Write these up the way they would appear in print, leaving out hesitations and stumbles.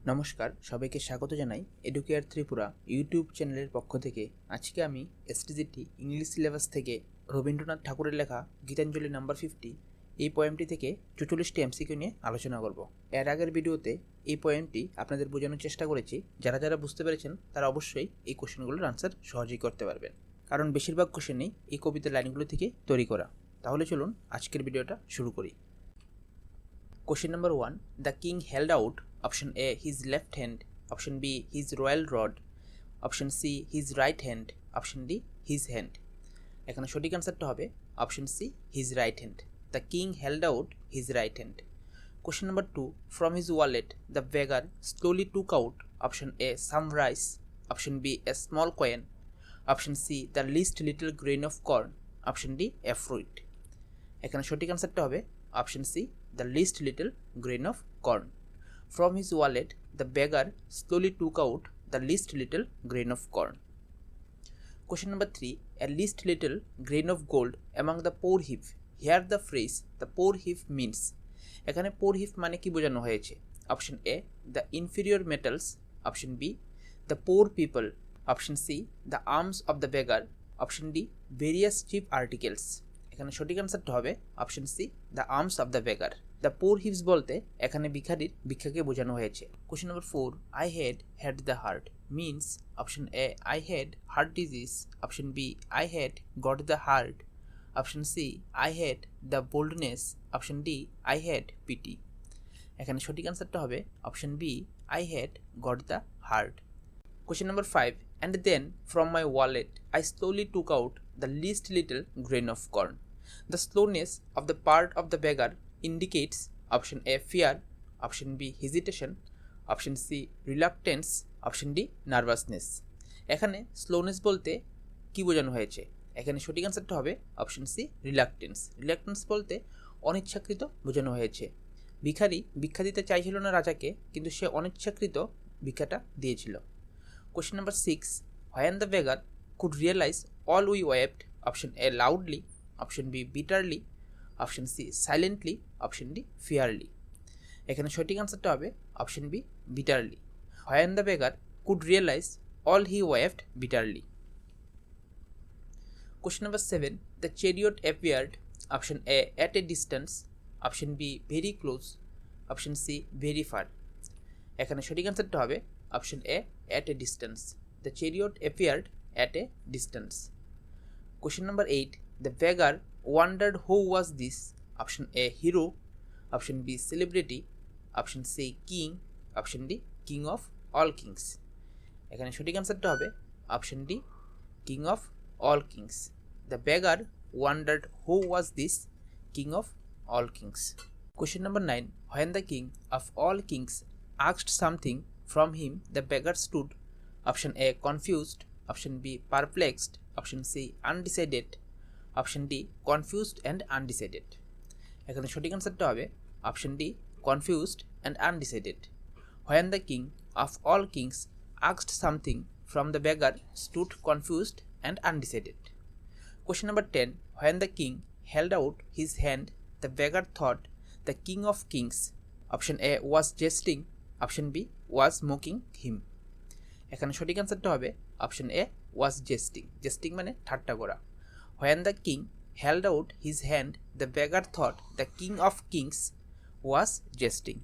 নমস্কার, সবাইকে স্বাগত জানাই এডুকেয়ার ত্রিপুরা ইউটিউব চ্যানেলের পক্ষ থেকে। আজকে আমি এসটিজিটি ইংলিশ সিলেবাস থেকে রবীন্দ্রনাথ ঠাকুরের লেখা গীতাঞ্জলি নাম্বার 50 এই পোয়েমটি থেকে 44টি এমসিকিউ নিয়ে আলোচনা করব। এর আগের ভিডিওতে এই পোয়েমটি আপনাদের বোঝানোর চেষ্টা করেছি। যারা যারা বুঝতে পেরেছেন তারা অবশ্যই এই কোশ্চেনগুলোর আনসার সহজেই করতে পারবেন, কারণ বেশিরভাগ কোশ্চেনই এই কবিতার লাইনগুলো থেকে তৈরি করা। তাহলে চলুন আজকের ভিডিওটা শুরু করি। Question number 1. The king held out option A his left hand, option B his royal rod, option C his right hand, option D his hand. এখানে সঠিক আনসারটা হবে option C his right hand. The king held out his right hand. Question number 2. From his wallet the beggar slowly took out option A some rice, option B a small coin, option C the least little grain of corn, option D a fruit. এখানে সঠিক আনসারটা হবে option C the least little grain of corn. From his wallet the beggar slowly took out the least little grain of corn. Question number 3. A least little grain of gold among the poor heap. Here the phrase the poor heap means. এখানে poor heap মানে কি বোঝানো হয়েছে? Option A the inferior metals, option B the poor people, option C the alms of the beggar, option D various cheap articles. এখানে সঠিক আনসারটা হবে option C the alms of the beggar. The poor heaps বলতে এখানে ভিখারির ভিক্ষাকে বোঝানো হয়েছে। Question number 4. I had the heart means option A I had heart disease, option B I had got the heart, option C I had the boldness, option D I had pity. এখানে সঠিক আনসারটা হবে option B I had got the heart. Question number 5. And then from my wallet I slowly took out the least little grain of corn. The slowness of the part of the beggar indicates option A fear, option B hesitation, option C reluctance, option D nervousness. এখানে slowness বলতে কি বোঝানো হয়েছে? এখানে সঠিক আনসারটা হবে option C reluctance. Reluctance বলতে অনিচ্ছাকৃত বোঝানো হয়েছে। ভিখারি ভিক্ষা দিতে চাইছিল না রাজাকে, কিন্তু সে অনিচ্ছাকৃত ভিক্ষাটা দিয়েছিল। Question number 6. When the beggar could realize all we wept, option A loudly, option B bitterly, option C silently, option D fearly. এখানে সঠিক আনসারটা হবে option B bitterly. When the beggar could realize all he wept bitterly. Question number 7. The chariot appeared, option A at a distance, option B very close, option C very far. এখানে সঠিক আনসারটা হবে option A at a distance. The chariot appeared at a distance. Question number 8. The beggar wondered who was this, option A hero, option B celebrity, option C king, option D king of all kings. এখানে সঠিক আনসারটা হবে option D king of all kings. The beggar wondered who was this king of all kings. Question number 9. When the king of all kings asked something from him the beggar stood, option A confused, option B perplexed, option C undecided, option D confused and undecided. এখানে সঠিক আনসারটা হবে option D confused and undecided. When the king of all kings asked something from the beggar stood confused and undecided. Question number 10. When the king held out his hand the beggar thought the king of kings, option A was jesting, option B was mocking him. এখানে সঠিক আনসারটা হবে option A was jesting. jesting মানে ঠাট্টা করা। When the king held out his hand the beggar thought the king of kings was jesting.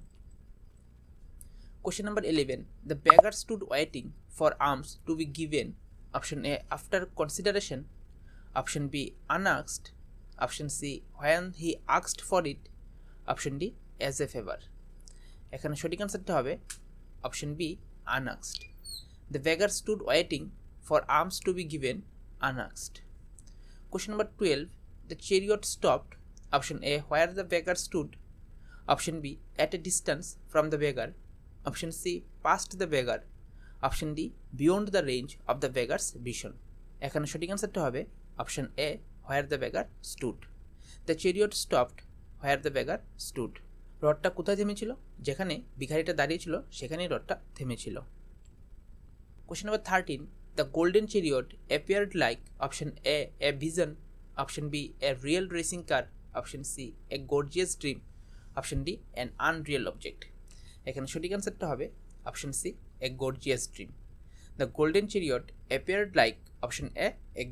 Question number 11. The beggar stood waiting for alms to be given, option A after consideration, option B unasked, option C when he asked for it, option D as a favor. এখানে সঠিক আনসারটা হবে option B unasked. The beggar stood waiting for alms to be given unasked. Question number 12. The chariot stopped, option A where the beggar stood, option B at a distance from the beggar, option C past the beggar, option D beyond the range of the beggar's vision. এখানে সঠিক আনসারটা হবে option A where the beggar stood. The chariot stopped where the beggar stood. রথটা কোথায় থেমেছিল? যেখানে ভিখারিটা দাঁড়িয়েছিল সেখানেই রথটা থেমেছিল। Question number 13. The golden chariot appeared like option A vision, option B a real racing car, option C a gorgeous dream, option D an unreal object. এখানে সঠিক অ্যান্সারটা হবে option C, a gorgeous dream. The golden chariot appeared like option a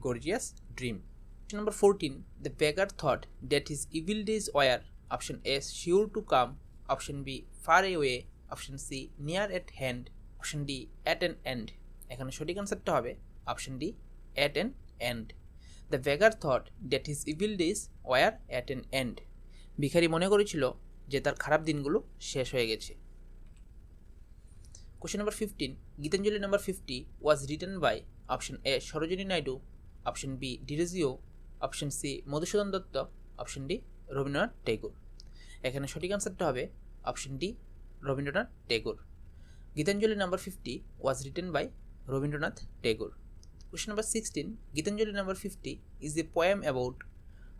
gorgeous dream. Question number 14. The beggar thought that his evil days were option A, sure to come, option B, far away, option C, near at hand, option D, at an end. এখানে সঠিক অ্যান্সারটা হবে option D, at an end. The beggar thought that his evil days were at an end. ভিখারি মনে করেছিল যে তার খারাপ দিনগুলো শেষ হয়ে গেছে। Question number 15. Gitanjali No.50 was written by option A, Sarojini Naidu, option B, Derozio, option C Madhusudan Dutt, option D Rabindranath Tagore. এখানে সঠিক অ্যান্সারটা হবে option D, Rabindranath Tagore. Gitanjali number 50 was written by Rabindranath Tagore. Question number 16. Gitanjali number 50 is a poem about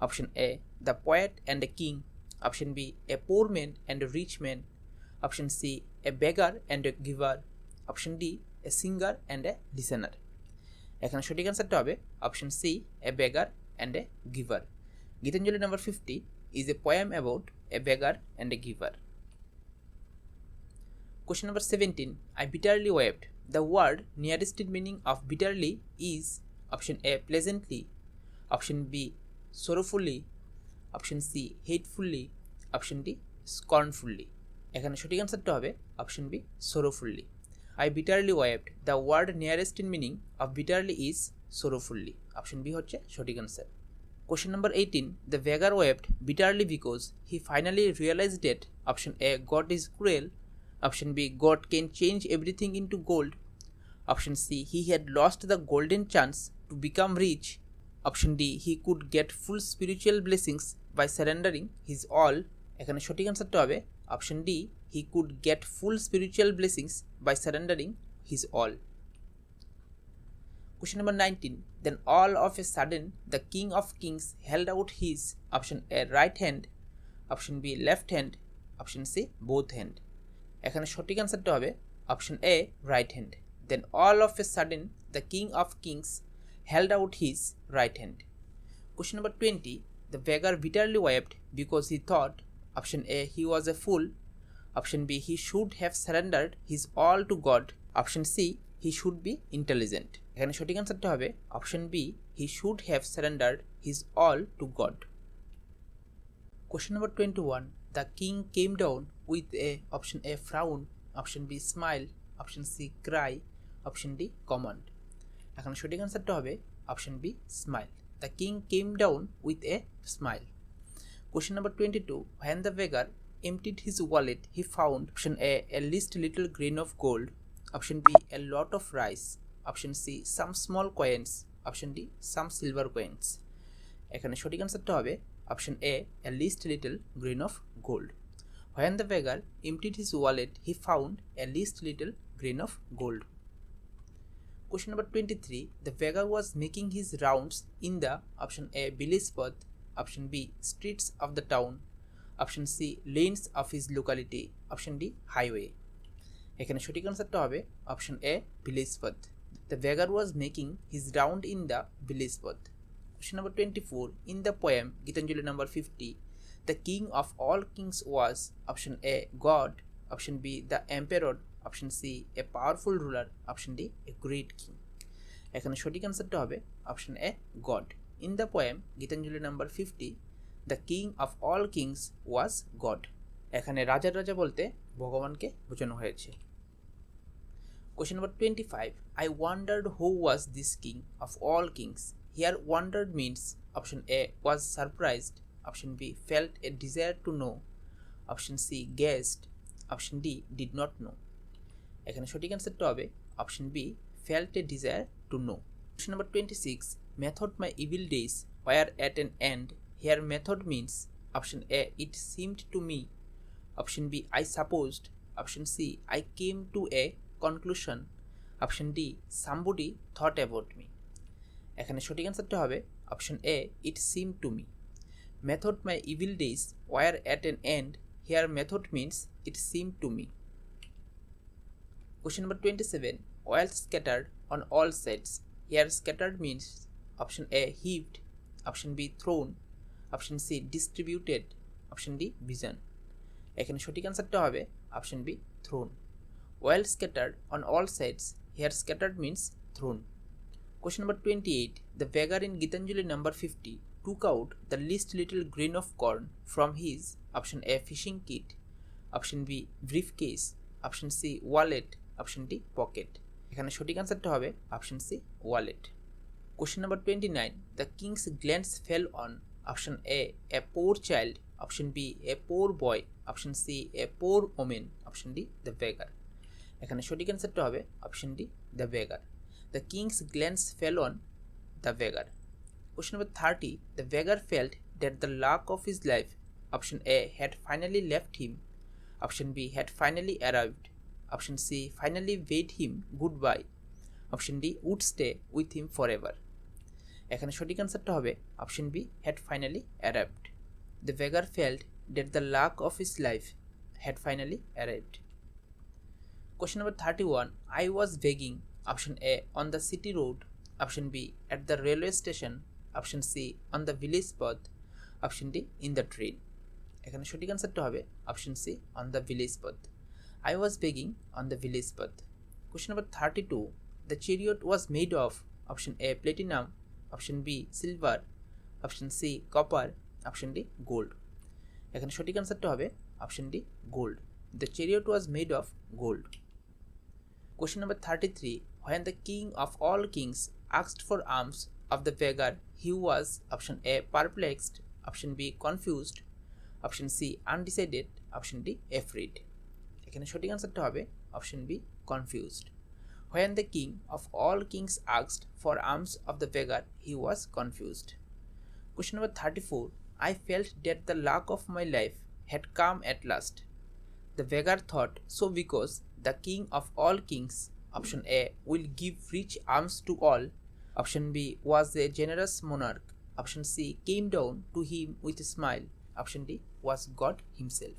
option A, the poet and a king, option B, a poor man and a rich man, option C, a beggar and a giver, option D, a singer and a listener. এখানে সঠিক অ্যান্সারটা হবে option C, a beggar and a giver. Gitanjali number 50 is a poem about a beggar and a giver. Question number 17. I bitterly wept. The word nearest meaning of bitterly is option A, pleasantly, option B, sorrowfully, option C, hatefully, option D, scornfully. এখানে সঠিক অ্যান্সারটা হবে option B, sorrowfully. I bitterly wept. The word nearest in meaning of bitterly is sorrowfully. Option B হচ্ছে সঠিক অ্যান্সার। Question number 18. The beggar wept bitterly because he finally realized that option A, God is cruel, option B, God can change everything into gold, option C, he had lost the golden chance to become rich, option D, he could get full spiritual blessings by surrendering his all. এখানে সঠিক অ্যান্সারটা হবে option D, he could get full spiritual blessings by surrendering his all. Question number 19. Then all of a sudden the king of kings held out his option A, right hand, option B, left hand, option C, both hand. এখানে সঠিক অ্যান্সারটা হবে option A, right hand. Then all of a sudden the king of kings held out his right hand. Question number 20. The beggar bitterly wept because he thought option A, he was a fool, option B, he should have surrendered his all to God, option C, he should be intelligent. এখানে সঠিক অ্যান্সারটা হবে option B, he should have surrendered his all to God. Question number 21. The king came down with a option A, frown, option B, smile, option C, cry, option D, command. এখানে সঠিক অ্যান্সারটা হবে option B, smile. The king came down with a smile. Question number 22. When the beggar emptied his wallet, he found option A, a least little grain of gold, option B, a lot of rice, option C, some small coins, option D, some silver coins. এখানে সঠিক অ্যান্সারটা হবে option A, a least little grain of gold. When the beggar emptied his wallet, he found a least little grain of gold. Question number 23. The beggar was making his rounds in the option A, village path, option B, streets of the town, option C, lanes of his locality, option D, highway. এখানে সঠিক অ্যান্সারটা হবে option A, village পথ। The beggar was making his round in the village পথ। Question number 24. In the poem Gitanjali number 50, the king of all kings was option A, God, option B, the emperor, option C, a powerful ruler, option D, a great king. এখানে সঠিক অ্যান্সারটা হবে option A, God. In the poem Gitanjali number 50, the king of all kings was god. এখানে রাজার রাজা বলতে ভগবানকে বোঝানো হয়েছে। Question number 25. I wondered who was this king of all kings. Here wondered means option A, was surprised, option B, felt a desire to know, option C, guessed, option D, did not know. এখানে সঠিক অ্যান্সারটা হবে option B, felt a desire to know. Question number 26. Methought my evil days were at an end. Here methought means option A, it seemed to me, option B, I supposed, option C, I came to a conclusion, option D, somebody thought about me. এখানে সঠিক অ্যান্সারটা হবে option A, it seemed to me. Methought my evil days were at an end. Here methought means it seemed to me. Question number 27. Wealth scattered on all sides. Here scattered means option A, heaped, option B, thrown, option C, distributed, option D, vision. এখানে সঠিক অ্যান্সারটা হবে option B, thrown. While scattered on all sides, here scattered means thrown. Question number 28. The beggar in Gitanjali number 50 took out the least little grain of corn from his option A fishing kit, option B briefcase, option C wallet, option D pocket. এখানে সঠিক আনসারটা হবে option C wallet. Question number 29, the king's glance fell on option A poor child, option B poor boy, option C poor women, option D the beggar. এখানে সঠিক আনসারটা হবে option D the beggar. The king's glance fell on the beggar. Question number 30, the beggar felt that the luck of his life option A had finally left him, option B had finally arrived, option C finally bade him goodbye, option D would stay with him forever। এখানে সঠিক আনসারটা হবে option B had finally arrived। The beggar felt that the luck of his life had finally arrived। Question number 31, I was begging option A on the city road, option B at the railway station, option C on the village path, option D in the train। এখানে সঠিক আনসারটা হবে option C on the village path। I was begging on the village path। Question number 32, the chariot was made of option A platinum, option B silver, option C copper, option D gold। এখানে সঠিক আনসারটা হবে option D gold. The chariot was made of gold। Question number 33, when the king of all kings asked for alms of the beggar, he was option A perplexed, option B confused, option C undecided, option D afraid। এখানে সঠিক আনসারটা হবে option B confused. When the king of all kings asked for alms of the beggar, he was confused। Question number 34, I felt that the luck of my life had come at last. The beggar thought so because the king of all kings, option A, will give rich alms to all, option B was a generous monarch, option C came down to him with a smile, option D was God himself।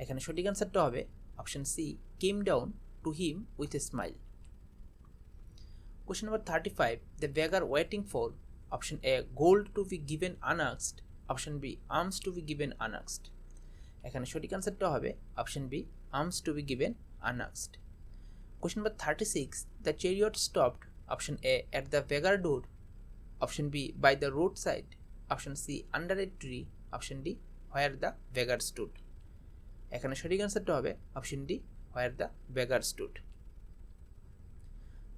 এখানে সঠিক আনসারটা হবে option C came down to him with a smile. Question number 35, the beggar waiting for option A gold to be given unasked, option B alms to be given unasked. এখানে সঠিক আনসারটা হবে option B alms to be given unasked. Question number 36, the chariot stopped option A at the beggar door, option B by the roadside, option C under a tree, option D where the beggar stood. এখানে সঠিক আনসারটা হবে option D where the beggar stood.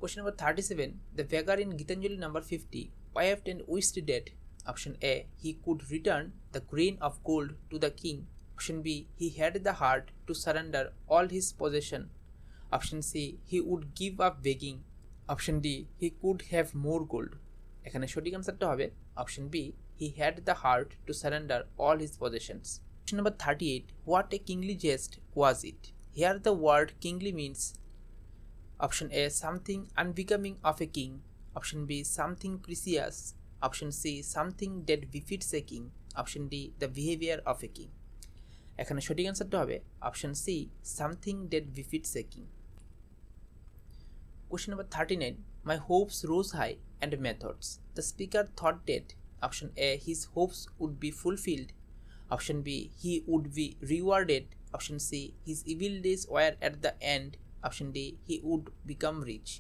Question number 37, the বেগার in Gitanjali number 50 wept and wished that option A he could return the grain of gold to the king, option B he had the heart to surrender all his possession, option C he would give up begging, option D he could have more gold। এখানে সঠিক আনসারটা হবে option B he had the heart to surrender all his possessions। Question number 38, what a kingly jest was it? Here the word kingly means option A something unbecoming of a king, option B something precious, option C something that befits a king, option D the behavior of a king। এখানে সঠিক আনসারটা হবে option C something that befits a king। Question number 39, my hopes rose high and methought the speaker thought that option A his hopes would be fulfilled, option B he would be rewarded, option C his evil days were at the end, option D he would become rich।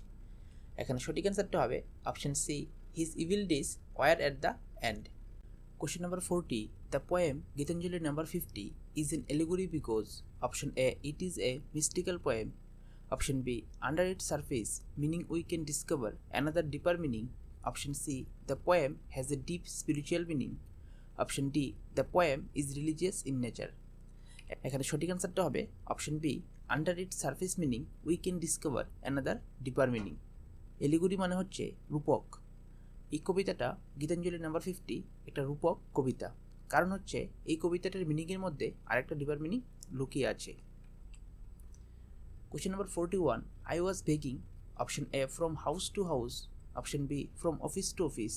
এখানে সঠিক আনসারটা হবে option C his evil days were at the end। Question number 40, the poem Gitanjali number 50 is an allegory because option A it is a mystical poem, option B under its surface meaning we can discover another deeper meaning, option C the poem has a deep spiritual meaning, option D the poem is religious in nature। এখানে সঠিক আনসারটা হবে option B under its surface meaning we can discover another deeper meaning. Allegory মানে হচ্ছে রূপক। এই কবিতাটা Gitanjali number 50 একটা রূপক কবিতা, কারণ হচ্ছে এই কবিতাটার মিনিংয়ের মধ্যে আরেকটা ডিপার মিনিং লুকিয়ে আছে। Question number 41, I was begging option A from house to house, option B from office to office,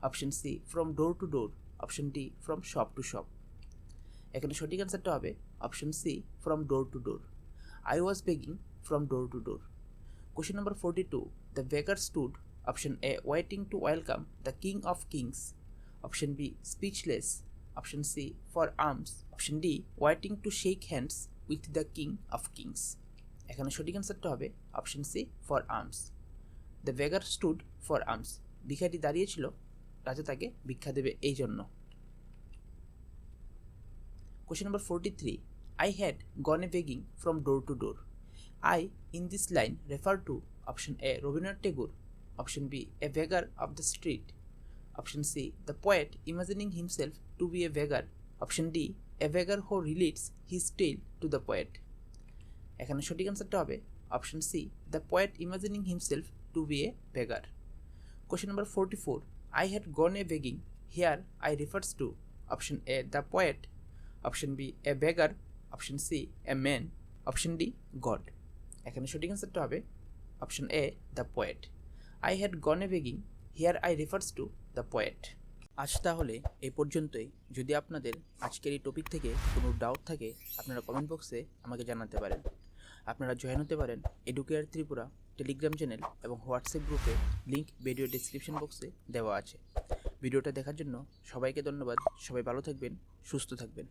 option C from door to door, option D from shop to shop. এখানে সঠিক আনসারটা হবে option C from door to door. I was begging from door to door. Question number 42, the beggar stood option A waiting to welcome the king of kings, option B speechless, option C for arms, option D waiting to shake hands, with the king of kings. এখানে সঠিক অ্যান্সারটা হবে option C, for arms. The beggar stood for arms. ভিখারি দাঁড়িয়েছিল, রাজা তাকে ভিক্ষা দেবে এই জন্য। Question number 43. I had gone a begging from door to door. I in this line refer to option A, Rabindranath Tagore, option B, a beggar of the street, option C, the poet imagining himself to be a beggar, option D, a beggar who relates his tale to the poet. এখানে সঠিক অ্যান্সারটা হবে option C, the poet imagining himself to be a beggar. Question number 44. I had gone a begging. Here I refers to option A, the poet, option B, a beggar, option C, a man, option D, God. এখানে সঠিক অ্যান্সারটা হবে option A, the poet. I had gone a begging. Here I refers to the poet. আজ তাহলে এই পর্যন্তই। যদি আপনাদের আজকের এই টপিক থেকে কোনো ডাউট থাকে আপনারা কমেন্ট বক্সে আমাকে জানাতে পারেন। আপনারা জয়েন হতে পারেন এডুকেয়ার ত্রিপুরা টেলিগ্রাম চ্যানেল এবং হোয়াটসঅ্যাপ গ্রুপে, লিঙ্ক ভিডিও ডেসক্রিপশন বক্সে দেওয়া আছে। ভিডিওটা দেখার জন্য সবাইকে ধন্যবাদ। সবাই ভালো থাকবেন, সুস্থ থাকবেন।